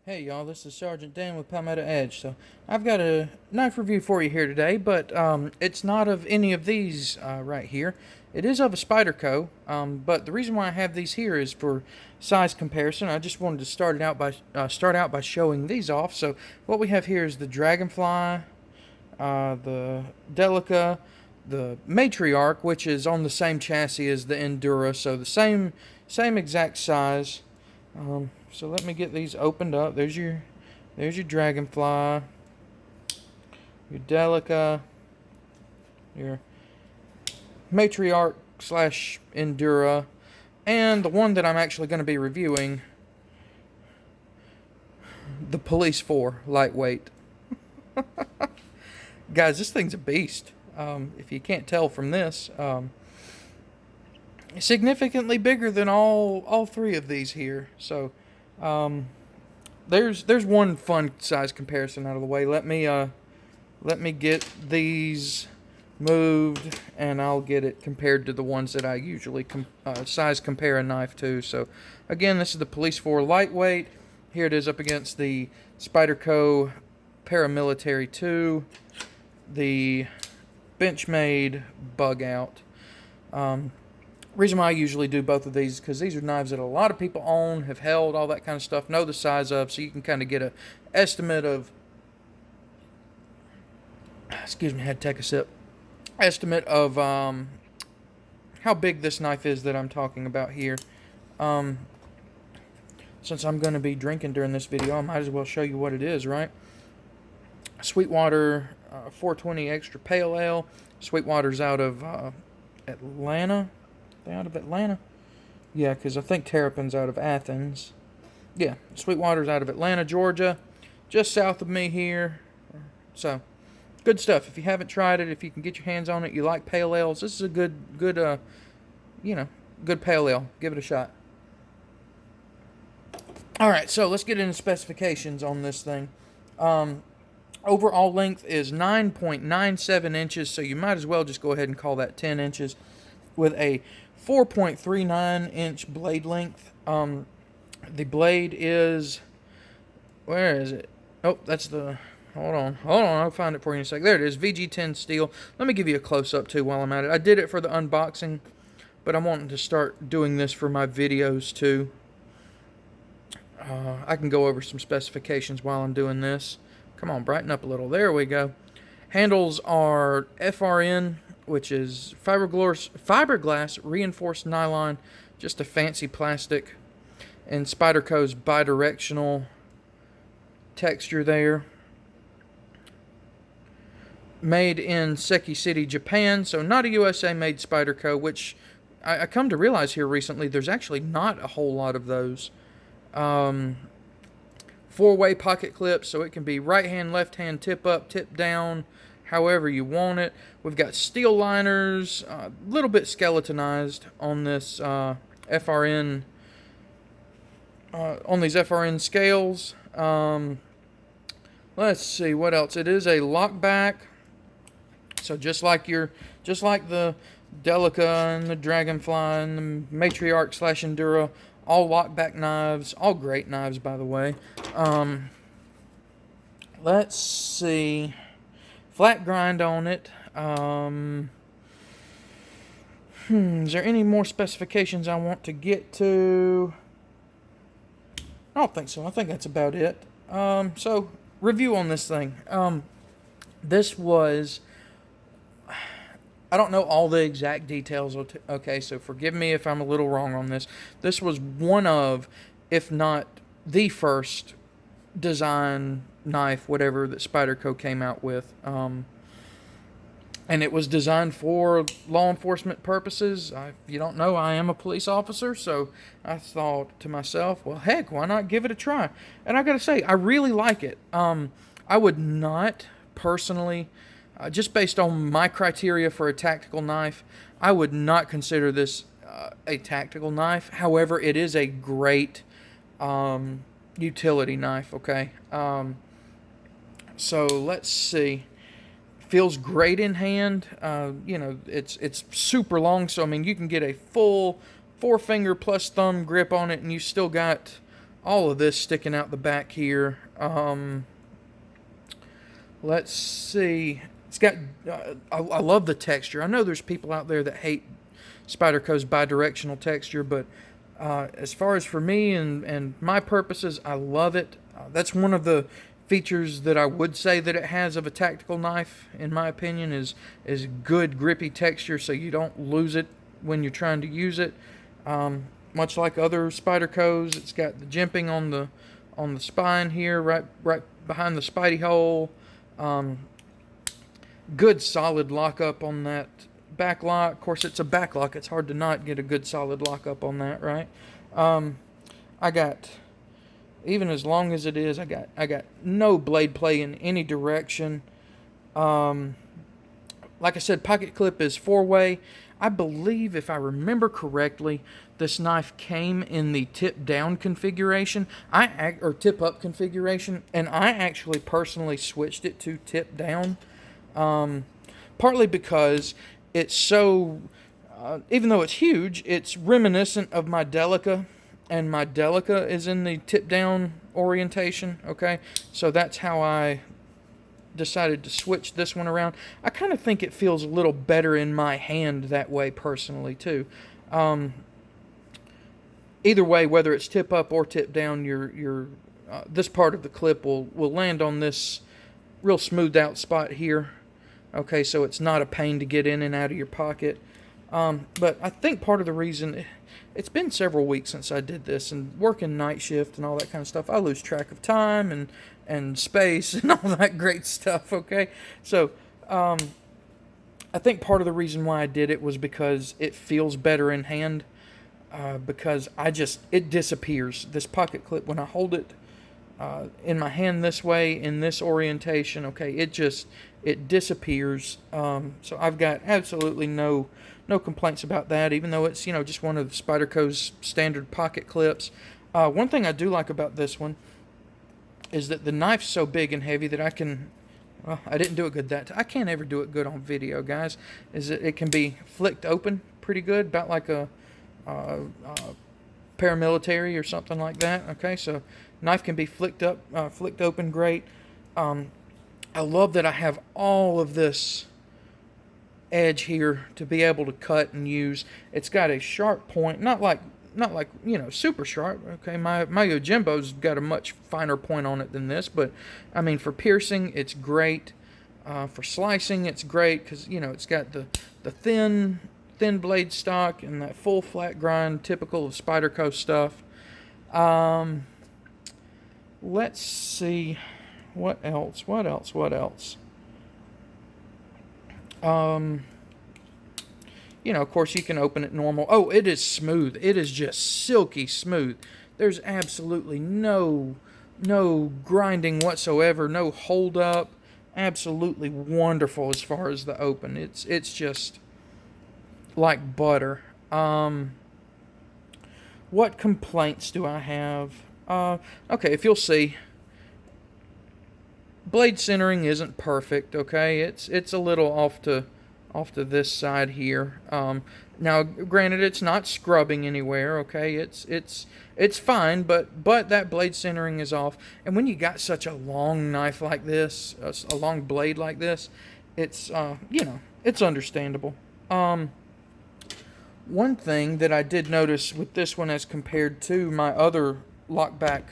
Hey y'all, this is Sergeant Dan with Palmetto Edge. So I've got a knife review for you here today, but it's not of any of these right here. It is of a Spyderco, but the reason why I have these here is for size comparison. I just wanted to start out by showing these off. So what we have here is the Dragonfly, the Delica, the Matriarch, which is on the same chassis as the Endura, so the same exact size. So let me get these opened up. There's your Dragonfly, your Delica, your Matriarch slash Endura, and the one that I'm actually going to be reviewing, the Police 4 lightweight. Guys, this thing's a beast. If you can't tell from this, significantly bigger than all three of these here. So there's one fun size comparison out of the way. Let me get these moved, and I'll get it compared to the ones that I usually size compare a knife to. So again, this is the Police 4 lightweight. Here it is up against the Spyderco Paramilitary 2, the Benchmade Bug Out. Reason why I usually do both of these is because these are knives that a lot of people own, have held, all that kind of stuff, know the size of, so you can kind of get an estimate of, excuse me, I had to take a sip, estimate of how big this knife is that I'm talking about here. Since I'm going to be drinking during this video, I might as well show you what it is, right? Sweetwater 420 Extra Pale Ale. Sweetwater's out of Atlanta. They out of Atlanta? Yeah, because I think Terrapin's out of Athens. Yeah, Sweetwater's out of Atlanta, Georgia, just south of me here. So, good stuff. If you haven't tried it, if you can get your hands on it, you like pale ales, this is a good pale ale. Give it a shot. All right, so let's get into specifications on this thing. Overall length is 9.97 inches, so you might as well just go ahead and call that 10 inches, with a 4.39 inch blade length. The blade is, where is it? Oh, that's the, hold on, I'll find it for you in a sec. There it is, VG10 steel. Let me give you a close-up too while I'm at it. I did it for the unboxing, but I'm wanting to start doing this for my videos too. I can go over some specifications while I'm doing this. Come on, brighten up a little. There we go. Handles are FRN, which is fiberglass reinforced nylon, just a fancy plastic, and Spyderco's bidirectional texture there. Made in Seki City, Japan, so not a USA made Spyderco, which I come to realize here recently there's actually not a whole lot of those. Four-way pocket clips, so it can be right hand, left hand, tip up, tip down, however you want it. We've got steel liners, a little bit skeletonized on this FRN, on these FRN scales. Let's see what else. It is a lockback, so just like the Delica and the Dragonfly and the Matriarch slash Endura, all lockback knives, all great knives by the way. Let's see. Flat grind on it. Is there any more specifications I want to get to? I don't think so. I think that's about it. So, review on this thing. This was, I don't know all the exact details, okay, so forgive me if I'm a little wrong on this. This was one of, if not the first design knife, whatever, that Spyderco came out with. And it was designed for law enforcement purposes. If you don't know, I am a police officer, so I thought to myself, well, heck, why not give it a try? And I gotta say, I really like it. I would not personally, just based on my criteria for a tactical knife, I would not consider this a tactical knife. However, it is a great utility knife, okay? So let's see. Feels great in hand. It's super long, so I mean you can get a full 4-finger plus thumb grip on it, and you still got all of this sticking out the back here. Let's see. It's got. I love the texture. I know there's people out there that hate Spyderco's bidirectional texture, but as far as for me and my purposes, I love it. That's one of the features that I would say that it has of a tactical knife, in my opinion, is good grippy texture, so you don't lose it when you're trying to use it. Much like other Spydercos, it's got the jimping on the spine here, right behind the Spidey hole. Good solid lockup on that back lock. Of course, it's a back lock. It's hard to not get a good solid lockup on that, right? I got, even as long as it is, I got no blade play in any direction. Like I said, pocket clip is 4-way. I believe, if I remember correctly, this knife came in the tip down configuration, or tip up configuration, and I actually personally switched it to tip down. Partly because it's so, even though it's huge, it's reminiscent of my Delica, and my Delica is in the tip down orientation, okay? So that's how I decided to switch this one around. I kind of think it feels a little better in my hand that way personally too. Either way, whether it's tip up or tip down, your this part of the clip will land on this real smoothed out spot here. Okay, so it's not a pain to get in and out of your pocket. But I think part of the reason, it's been several weeks since I did this, and working night shift and all that kind of stuff, I lose track of time and space and all that great stuff, okay? So, I think part of the reason why I did it was because it feels better in hand, because it disappears. This pocket clip, when I hold it in my hand this way, in this orientation, okay, it disappears. So I've got absolutely no complaints about that, even though it's, just one of Spyderco's standard pocket clips. One thing I do like about this one is that the knife's so big and heavy that I can, well, I didn't do it good that time. I can't ever do it good on video, guys, is that it can be flicked open pretty good, about like a paramilitary or something like that. Okay, so knife can be flicked open great. I love that I have all of this edge here to be able to cut and use. It's got a sharp point, not like super sharp. Okay, my Yojimbo's got a much finer point on it than this, but I mean, for piercing it's great. For slicing it's great because it's got the thin blade stock and that full flat grind typical of Spyderco stuff. Let's see, what else? Of course you can open it normal. Oh, it is smooth. It is just silky smooth. There's absolutely no grinding whatsoever, no hold up. Absolutely wonderful as far as the open. It's just like butter. What complaints do I have? Okay, if you'll see, blade centering isn't perfect. Okay, it's a little off to this side here. Now, granted, it's not scrubbing anywhere. Okay, it's fine, but that blade centering is off. And when you got such a long knife like this, a long blade like this, it's it's understandable. One thing that I did notice with this one as compared to my other lockback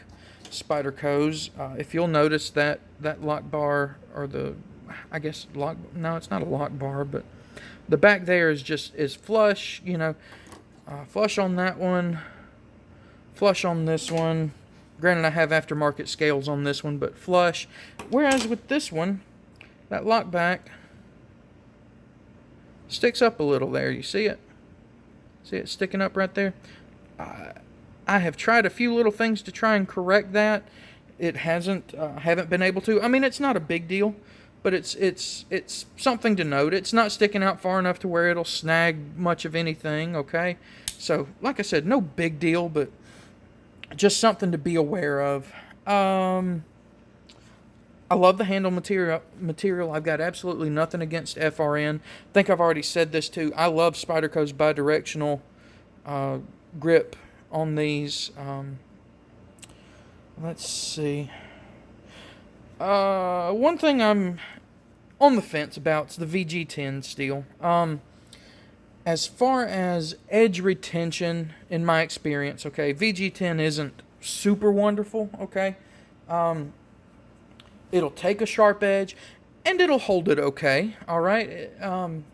Spydercos, if you'll notice that lock bar, or no, it's not a lock bar, but the back there is flush, flush on that one, flush on this one. Granted, I have aftermarket scales on this one, but flush. Whereas with this one, that lock back sticks up a little there. You see it? See it sticking up right there? I have tried a few little things to try and correct that. It hasn't. I haven't been able to. I mean, it's not a big deal, but it's something to note. It's not sticking out far enough to where it'll snag much of anything. Okay, so like I said, no big deal, but just something to be aware of. I love the handle material. I've got absolutely nothing against FRN. I think I've already said this too. I love Spyderco's bidirectional grip on these. Let's see. One thing I'm on the fence about is the VG10 steel. As far as edge retention, in my experience, okay, VG10 isn't super wonderful, okay? It'll take a sharp edge, and it'll hold it okay, all right? I'm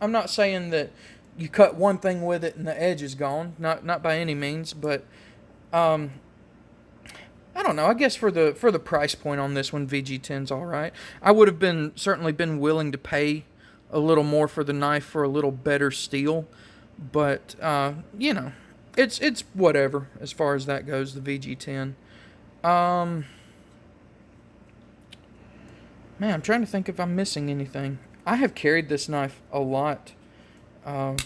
not saying that you cut one thing with it and the edge is gone, not by any means, but I don't know. I guess for the price point on this one, VG10's all right. I would have certainly been willing to pay a little more for the knife for a little better steel, but you know, it's whatever as far as that goes. The VG10. Man, I'm trying to think if I'm missing anything. I have carried this knife a lot on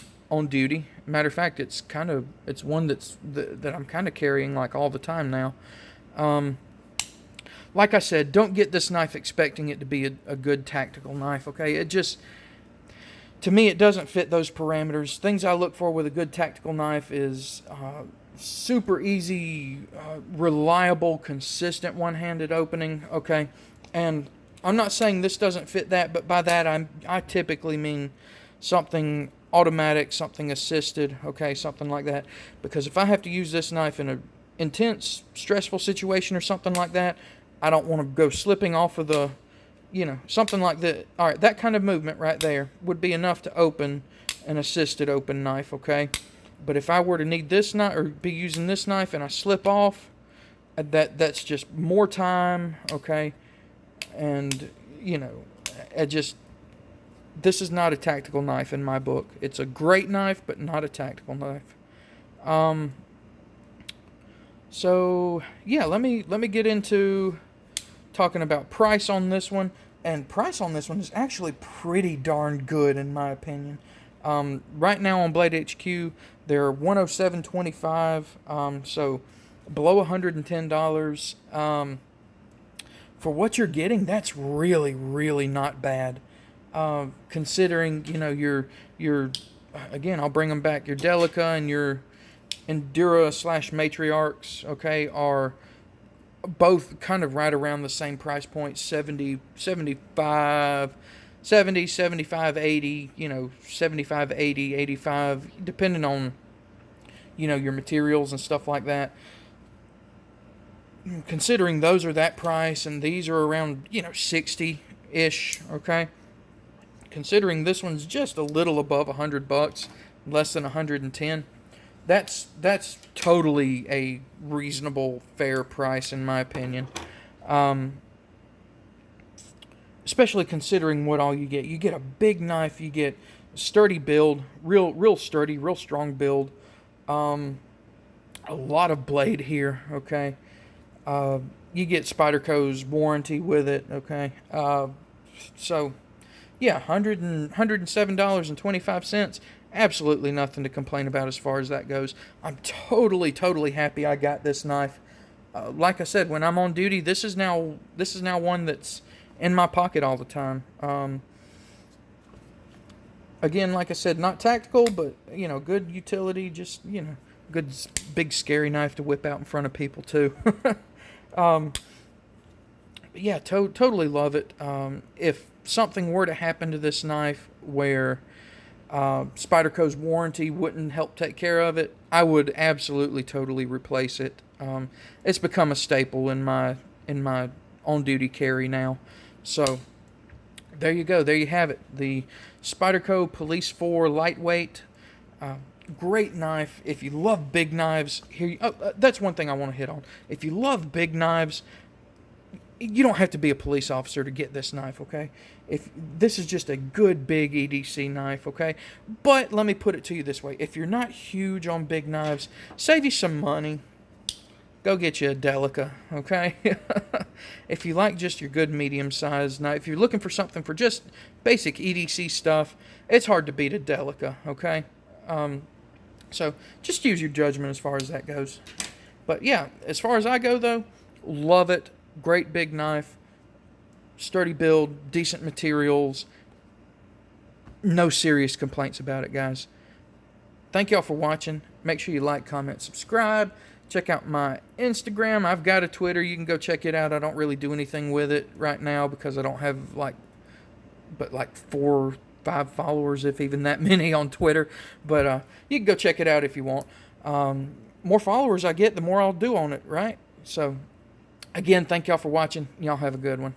duty. Matter of fact, it's one that I'm kind of carrying like all the time now. Like I said, don't get this knife expecting it to be a good tactical knife, okay? To me, it doesn't fit those parameters. Things I look for with a good tactical knife is super easy, reliable, consistent one-handed opening, okay? And I'm not saying this doesn't fit that, but by that I typically mean something automatic, something assisted, okay, something like that. Because if I have to use this knife in a intense, stressful situation or something like that, I don't want to go slipping off of the, something like that. All right, that kind of movement right there would be enough to open an assisted open knife, okay? But if I were to need this knife or be using this knife and I slip off, that's just more time, okay? And, this is not a tactical knife in my book. It's a great knife, but not a tactical knife. So yeah, let me get into talking about price on this one. And price on this one is actually pretty darn good in my opinion. Right now on Blade HQ, they're $107.25, so below $110. For what you're getting, that's really, really not bad. Considering, your again, I'll bring them back, your Delica and your Endura / Matriarchs, okay, are both kind of right around the same price point, 70, 75, 70, 75, 80, 75, 80, 85, depending on, your materials and stuff like that. Considering those are that price and these are around, 60-ish, okay? Considering this one's just a little above $100, less than 110, that's totally a reasonable, fair price in my opinion. Especially considering what all you get. You get a big knife, you get sturdy build, real sturdy, real strong build. A lot of blade here, okay? You get Spyderco's warranty with it, okay? So, yeah, $107.25. Absolutely nothing to complain about as far as that goes. I'm totally happy I got this knife. Like I said, when I'm on duty, this is now one that's in my pocket all the time. Again, like I said, not tactical, but good utility. Just good big scary knife to whip out in front of people too. Yeah, totally love it. If something were to happen to this knife where Spyderco's warranty wouldn't help take care of it, I would absolutely totally replace it. It's become a staple in my on-duty carry now. So there you go. There you have it. The Spyderco Police 4 Lightweight. Great knife. If you love big knives, that's one thing I want to hit on. If you love big knives, you don't have to be a police officer to get this knife, okay? If this is just a good big EDC knife, okay? But let me put it to you this way. If you're not huge on big knives, save you some money. Go get you a Delica, okay? If you like just your good medium-sized knife, if you're looking for something for just basic EDC stuff, it's hard to beat a Delica, okay? So just use your judgment as far as that goes. But yeah, as far as I go though, love it. Great big knife, sturdy build, decent materials. No serious complaints about it, guys. Thank y'all for watching. Make sure you like, comment, subscribe. Check out my Instagram. I've got a Twitter. You can go check it out. I don't really do anything with it right now because I don't have like 4 or 5 followers, if even that many, on Twitter. But you can go check it out if you want. More followers I get, the more I'll do on it, right? So, again, thank y'all for watching. Y'all have a good one.